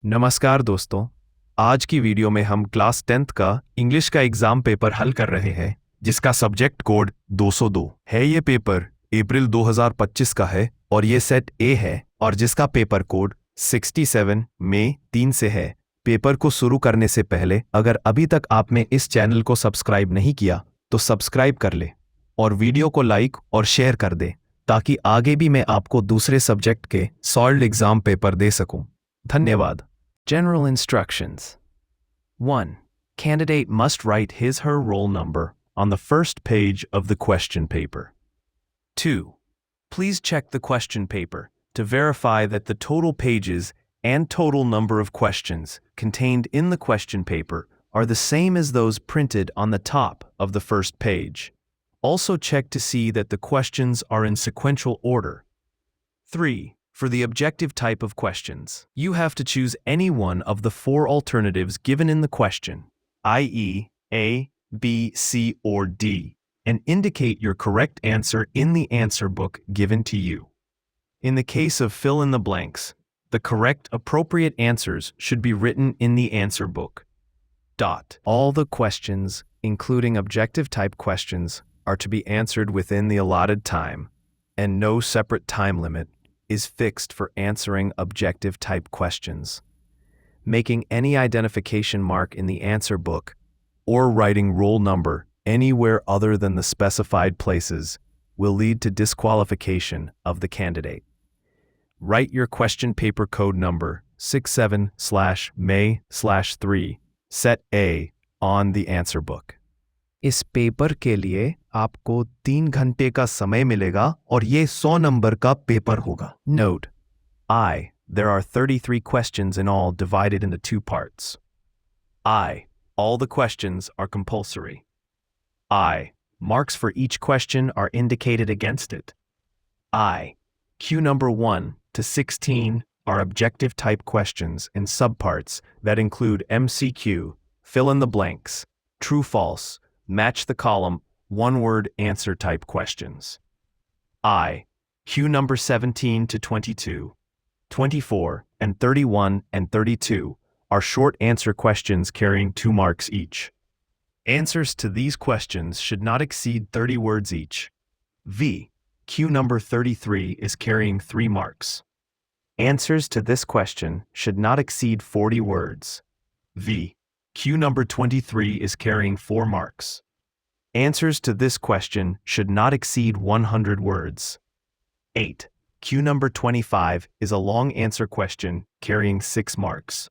नमस्कार दोस्तों, आज की वीडियो में हम क्लास 10th का इंग्लिश का एग्जाम पेपर हल कर रहे हैं जिसका सब्जेक्ट कोड 202 है। ये पेपर अप्रैल 2025 का है और ये सेट ए है और जिसका पेपर कोड 67 मई 3 से है। पेपर को शुरू करने से पहले अगर अभी तक आपने इस चैनल को सब्सक्राइब नहीं किया तो सब्सक्राइब कर ले और वीडियो को लाइक और शेयर कर दे ताकि आगे भी मैं आपको दूसरे सब्जेक्ट के सॉल्व्ड एग्जाम पेपर दे सकूं। धन्यवाद। General instructions. 1. Candidate must write his/her roll number on the first page of the question paper. 2. Please check the question paper to verify that the total pages and total number of questions contained in the question paper are the same as those printed on the top of the first page. Also check to see that the questions are in sequential order. 3. For the objective type of questions, you have to choose any one of the four alternatives given in the question, i.e., A, B, C, or D, and indicate your correct answer in the answer book given to you. In the case of fill in the blanks, the correct appropriate answers should be written in the answer book. All the questions, including objective type questions, are to be answered within the allotted time, and no separate time limit is fixed for answering objective type questions. Making any identification mark in the answer book or writing roll number anywhere other than the specified places will lead to disqualification of the candidate. Write your question paper code number 67/May/3 set A on the answer book. इस paper के लिए आपको 3 घंटे का समय मिलेगा और ये 100 नंबर का पेपर होगा। Note: there are 33 questions in all divided into 2 parts. All the questions are compulsory. Marks for each question are indicated against it. Q number 1 to 16 are objective type questions in subparts that include MCQ, fill in the blanks, true false, match the column, one-word answer type questions. Q number 17 to 22, 24, and 31 and 32 are short answer questions carrying 2 marks each. Answers to these questions should not exceed 30 words each. Q number 33 is carrying 3 marks. Answers to this question should not exceed 40 words. Q number 23 is carrying 4 marks. Answers to this question should not exceed 100 words. 8. Q number 25 is a long answer question carrying 6 marks.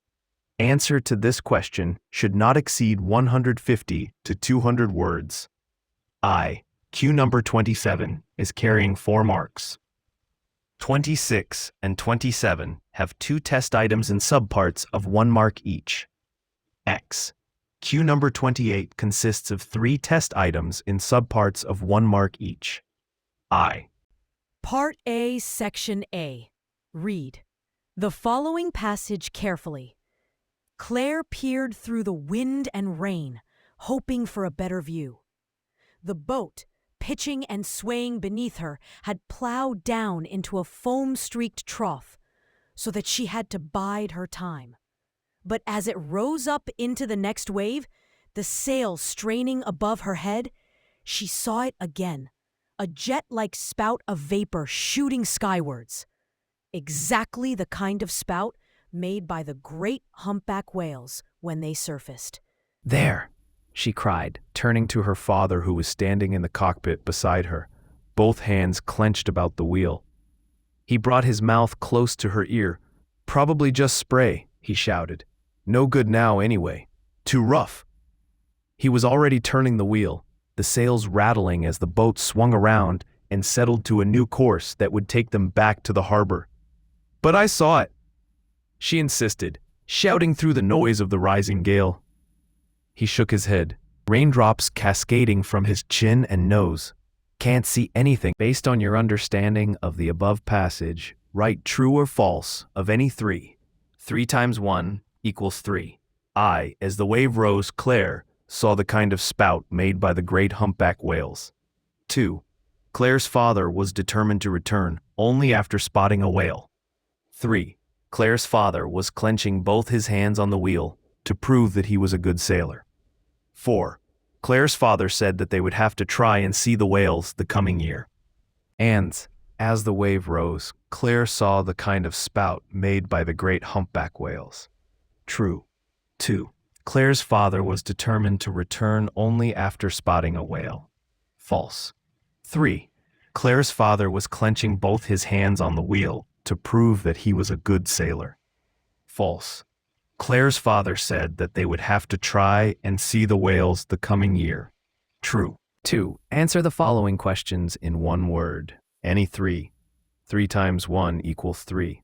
Answer to this question should not exceed 150 to 200 words. Q number 27 is carrying 4 marks. 26 and 27 have 2 test items in subparts of 1 mark each. Q number 28 consists of 3 test items in subparts of 1 mark each. Part A, Section A. Read the following passage carefully. Claire peered through the wind and rain, hoping for a better view. The boat, pitching and swaying beneath her, had plowed down into a foam-streaked trough, so that she had to bide her time. But as it rose up into the next wave, the sail straining above her head, she saw it again, a jet-like spout of vapor shooting skywards. Exactly the kind of spout made by the great humpback whales when they surfaced. There, she cried, turning to her father who was standing in the cockpit beside her, both hands clenched about the wheel. He brought his mouth close to her ear. "Probably just spray," he shouted. "No good now anyway. Too rough." He was already turning the wheel, the sails rattling as the boat swung around and settled to a new course that would take them back to the harbor. "But I saw it," she insisted, shouting through the noise of the rising gale. He shook his head, raindrops cascading from his chin and nose. "Can't see anything. Based on your understanding of the above passage, write true or false of any 3. 3 times 1 equals 3. As the wave rose, Claire saw the kind of spout made by the great humpback whales. 2. Claire's father was determined to return only after spotting a whale. 3. Claire's father was clenching both his hands on the wheel to prove that he was a good sailor. 4. Claire's father said that they would have to try and see the whales the coming year. And, as the wave rose, Claire saw the kind of spout made by the great humpback whales. True. 2. Claire's father was determined to return only after spotting a whale. False. 3. Claire's father was clenching both his hands on the wheel to prove that he was a good sailor. False. Claire's father said that they would have to try and see the whales the coming year. True. 2. Answer the following questions in one word. Any 3. 3 times 1 equals 3.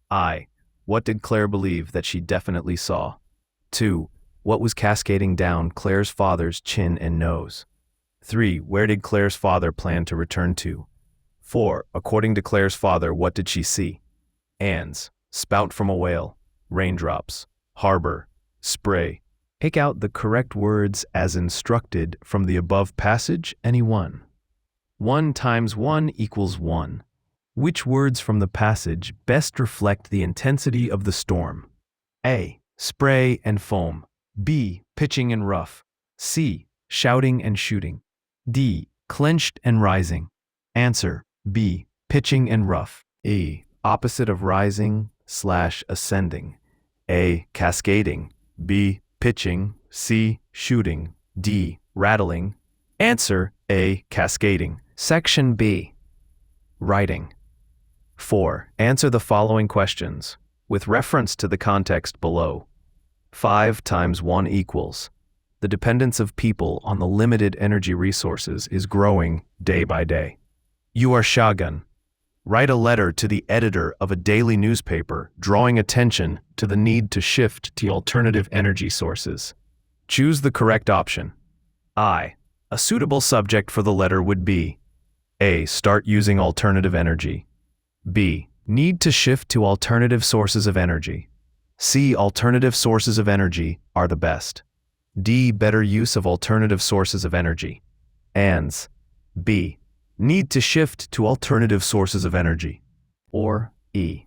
I. What did Claire believe that she definitely saw? 2. What was cascading down Claire's father's chin and nose? 3. Where did Claire's father plan to return to? 4. According to Claire's father, what did she see? Ands. Spout from a whale. Raindrops. Harbor. Spray. Pick out the correct words as instructed from the above passage. Any one. 1 times 1 equals 1. Which words from the passage best reflect the intensity of the storm? A. Spray and foam. B. Pitching and rough. C. Shouting and shooting. D. Clenched and rising. Answer. B. Pitching and rough. E. Opposite of rising/ascending. A. Cascading. B. Pitching. C. Shooting. D. Rattling. Answer. A. Cascading. Section B. Writing. 4. Answer the following questions with reference to the context below. 5 times 1 equals. The dependence of people on the limited energy resources is growing day by day. You are Shagun. Write a letter to the editor of a daily newspaper drawing attention to the need to shift to alternative energy sources. Choose the correct option. I. A suitable subject for the letter would be A. Start using alternative energy. B. Need to shift to alternative sources of energy. C. Alternative sources of energy are the best. D. Better use of alternative sources of energy. Ands. B. Need to shift to alternative sources of energy. Or E.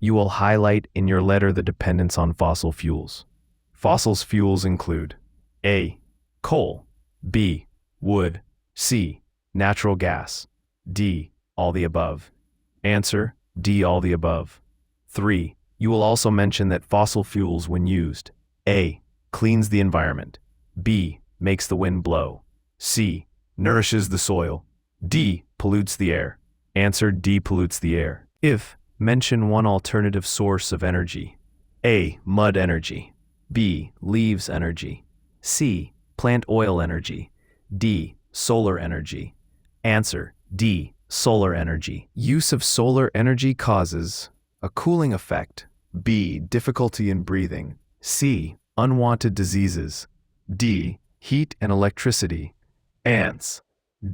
You will highlight in your letter the dependence on fossil fuels. Fossil fuels include A. Coal. B. Wood. C. Natural gas. D. All the above. Answer. D. All the above. 3. You will also mention that fossil fuels, when used, A. Cleans the environment. B. Makes the wind blow. C. Nourishes the soil. D. Pollutes the air. Answer. D. Pollutes the air. If, mention one alternative source of energy. A. Mud energy. B. Leaves energy. C. Plant oil energy. D. Solar energy. Answer. D. Solar energy. Use of solar energy causes a cooling effect. B. Difficulty in breathing. C. Unwanted diseases. D. Heat and electricity. Ants.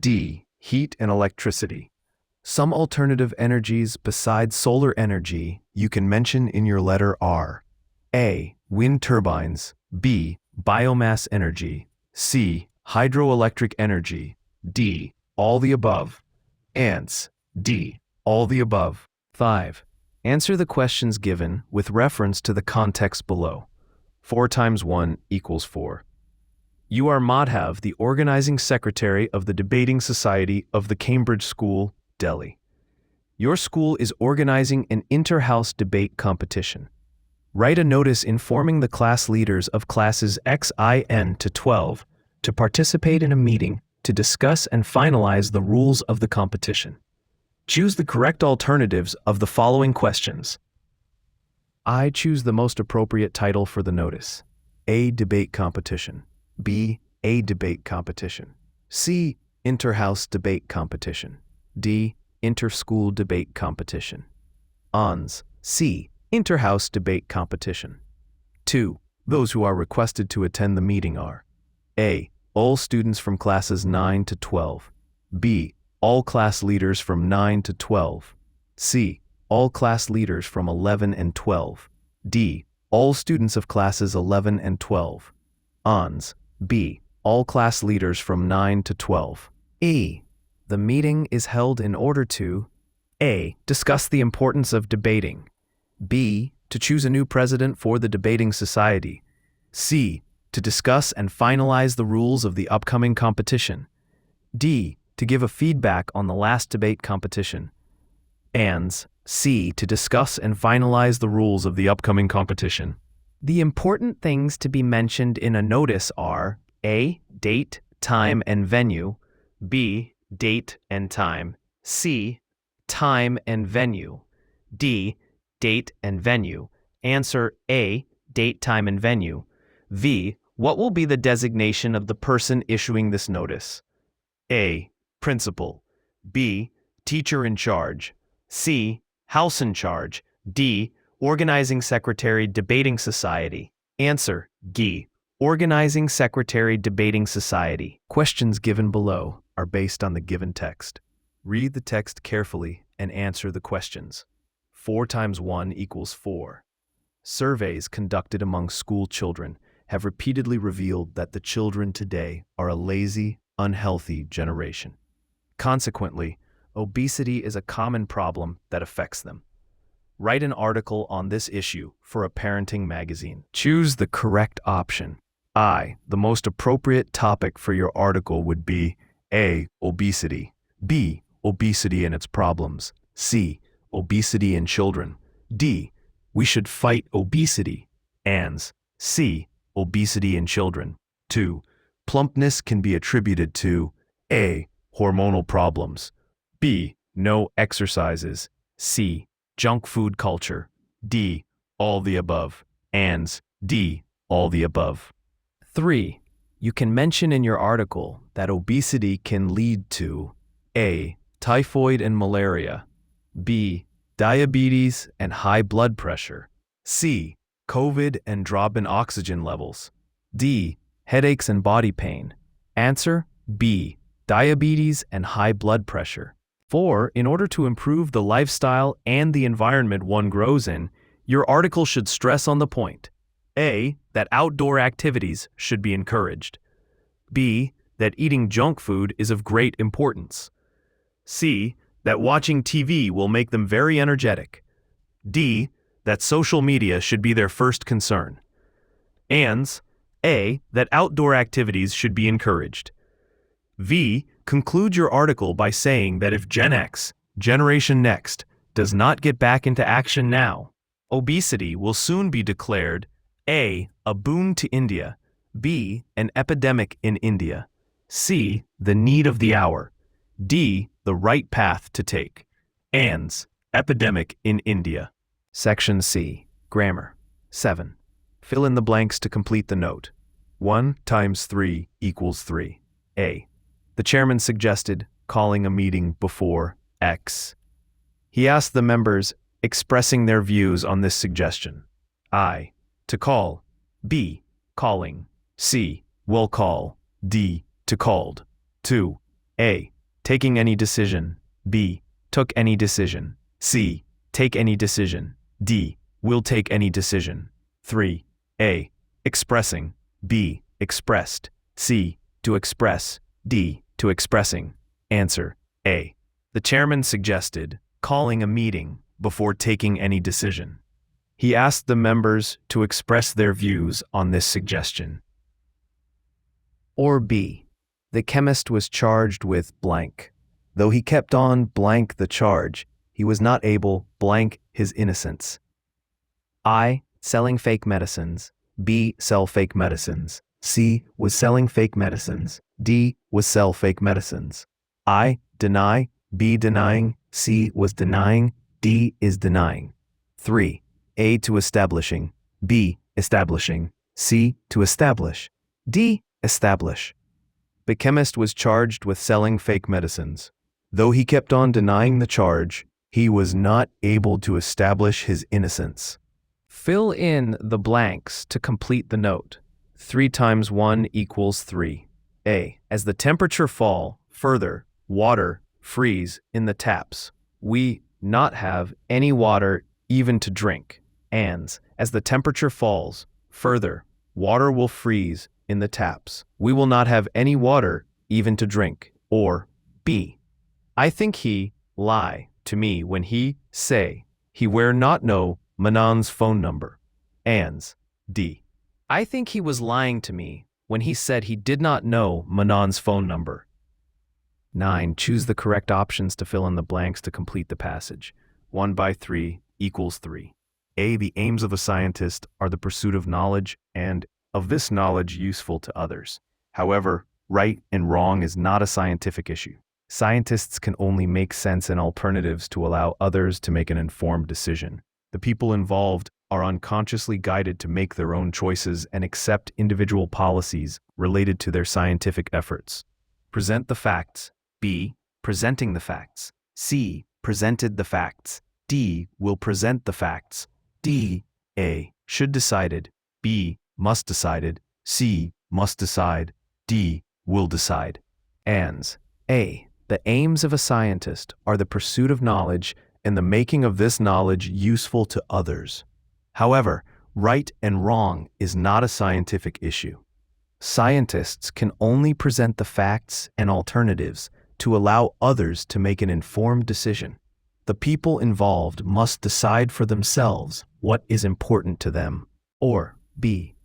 D. Heat and electricity. Some alternative energies besides solar energy you can mention in your letter are A. Wind turbines. B. Biomass energy. C. Hydroelectric energy. D. All the above. Ants. D. All the above. 5. Answer the questions given with reference to the context below. 4 times 1 equals 4. You are Madhav, the organizing secretary of the Debating Society of the Cambridge School, Delhi. Your school is organizing an inter-house debate competition. Write a notice informing the class leaders of classes XIN to 12 to participate in a meeting to discuss and finalize the rules of the competition. Choose the correct alternatives of the following questions. I choose the most appropriate title for the notice. A. Debate competition. B. A debate competition. C. Inter-house debate competition. D. Inter-school debate competition. Ons. C. Inter-house debate competition. 2. Those who are requested to attend the meeting are A. All students from classes 9 to 12. B. All class leaders from 9 to 12. C. All class leaders from 11 and 12. D. All students of classes 11 and 12. Ons. B. All class leaders from 9 to 12. E. The meeting is held in order to A. Discuss the importance of debating. B. To choose a new president for the debating society. C. To discuss and finalize the rules of the upcoming competition. D. To give a feedback on the last debate competition. And C. To discuss and finalize the rules of the upcoming competition. The important things to be mentioned in a notice are A. Date, time, and venue. B. Date and time. C. Time and venue. D. Date and venue. Answer A. Date, time, and venue. V. What will be the designation of the person issuing this notice? A. Principal. B. Teacher in charge. C. House in charge. D. Organizing Secretary, Debating Society. Answer D. Organizing Secretary, Debating Society. Questions given below are based on the given text. Read the text carefully and answer the questions. 4 times 1 equals 4. Surveys conducted among school children have repeatedly revealed that the children today are a lazy, unhealthy generation. Consequently, obesity is a common problem that affects them. Write an article on this issue for a parenting magazine. Choose the correct option. The most appropriate topic for your article would be A. Obesity. B. Obesity and its problems. C. Obesity in children. D. We should fight obesity. And C. Obesity in children. 2. Plumpness can be attributed to A. Hormonal problems. B. No exercises. C. Junk food culture. D. All the above. And D. All the above. 3. You can mention in your article that obesity can lead to A. Typhoid and malaria. B. Diabetes and high blood pressure. C. COVID and drop in oxygen levels. D. Headaches and body pain. Answer B. Diabetes and high blood pressure. 4. In order to improve the lifestyle and the environment one grows in, your article should stress on the point A. That outdoor activities should be encouraged. B. That eating junk food is of great importance. C. That watching TV will make them very energetic. D. That social media should be their first concern. And A. That outdoor activities should be encouraged. V. Conclude your article by saying that if Gen X, Generation Next, does not get back into action now, obesity will soon be declared A. A boon to India. B. An epidemic in India. C. The need of the hour. D. The right path to take. And epidemic in India. Section C. Grammar. 7. Fill in the blanks to complete the note. 1 times 3 equals 3. A. The chairman suggested calling a meeting before X. He asked the members expressing their views on this suggestion. I. To call. B. Calling. C. Will call. D. To called. 2. A. Taking any decision. B. Took any decision. C. Take any decision. D. Will take any decision. 3. A. Expressing. B. Expressed. C. To express. D. To expressing. Answer A. The chairman suggested calling a meeting before taking any decision. He asked the members to express their views on this suggestion. Or B. The chemist was charged with blank. Though he kept on blank the charge, he was not able blank his innocence. I. Selling fake medicines. B. Sell fake medicines. C. Was selling fake medicines. D. Was sell fake medicines. I. Deny. B. Denying. C. Was denying. D. Is denying. 3. A. To establishing. B. Establishing. C. To establish. D. Establish. The chemist was charged with selling fake medicines. Though he kept on denying the charge, he was not able to establish his innocence. Fill in the blanks to complete the note. 3 times 1 equals 3. A. As the temperature fall further, water freeze in the taps. We not have any water even to drink. And as the temperature falls further, water will freeze in the taps. We will not have any water even to drink. Or B. I think he lie to me when he say he were not know Manon's phone number. Ans. D. I think he was lying to me when he said he did not know Manon's phone number. 9. Choose the correct options to fill in the blanks to complete the passage. 1 by 3 equals 3. A. The aims of a scientist are the pursuit of knowledge and of this knowledge useful to others. However, right and wrong is not a scientific issue. Scientists can only make sense and alternatives to allow others to make an informed decision. The people involved are unconsciously guided to make their own choices and accept individual policies related to their scientific efforts. Present the facts. B. Presenting the facts. C. Presented the facts. D. Will present the facts. D. A. Should decided. B. Must decided. C. Must decide. D. Will decide. Ans. A. The aims of a scientist are the pursuit of knowledge and the making of this knowledge useful to others. However, right and wrong is not a scientific issue. Scientists can only present the facts and alternatives to allow others to make an informed decision. The people involved must decide for themselves what is important to them. Or B.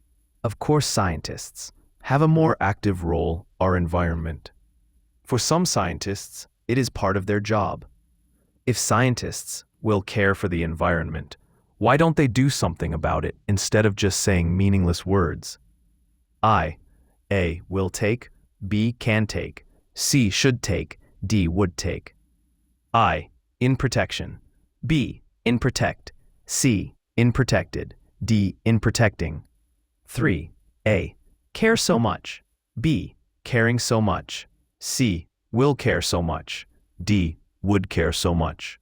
Of course, scientists have a more active role or environment. For some scientists, it is part of their job. If scientists will care for the environment, why don't they do something about it instead of just saying meaningless words? A. Will take. B. Can take. C. Should take. D. Would take. I. In protection. B. In protect. C. In protected. D. In protecting. 3. A. Care so much. B. Caring so much. C. Will care so much. D. Would care so much.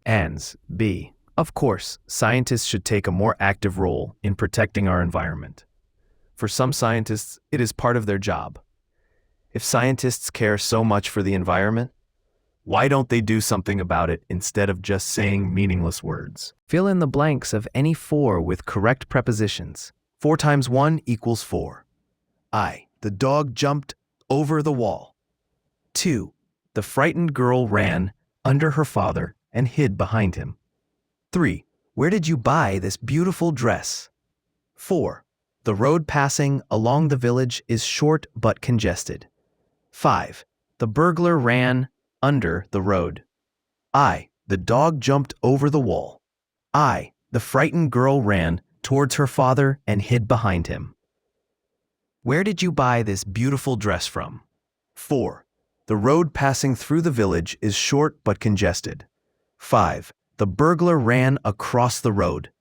Ans. B. Of course, scientists should take a more active role in protecting our environment. For some scientists, it is part of their job. If scientists care so much for the environment, why don't they do something about it instead of just saying meaningless words? Fill in the blanks of any 4 with correct prepositions. 4 times 1 equals 4. I. The dog jumped over the wall. 2. The frightened girl ran under her father and hid behind him. 3. Where did you buy this beautiful dress? 4. The road passing along the village is short but congested. 5. The burglar ran under the road. I. The dog jumped over the wall. I. The frightened girl ran towards her father and hid behind him. Where did you buy this beautiful dress from? 4. The road passing through the village is short but congested. 5. The burglar ran across the road.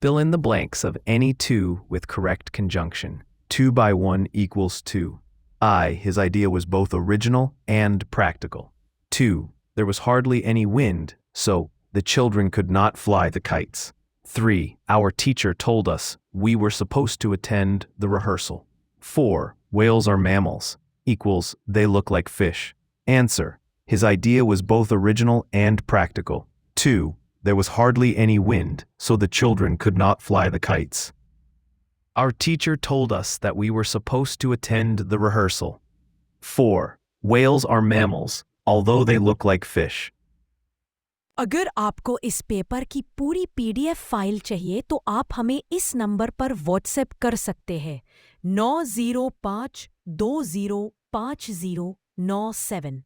Fill in the blanks of any 2 with correct conjunction. 2 by 1 equals 2. I. His idea was both original and practical. 2. There was hardly any wind, so the children could not fly the kites. 3. Our teacher told us we were supposed to attend the rehearsal. 4. Whales are mammals equals they look like fish. Answer. His idea was both original and practical. 2. There was hardly any wind, so the children could not fly the kites. Our teacher told us that we were supposed to attend the rehearsal. 4. Whales are mammals, although they look like fish. अगर आपको इस paper की पूरी PDF file चाहिए तो आप हमें इस नंबर पर व्हाट्सएप कर सकते हैं 9052055097।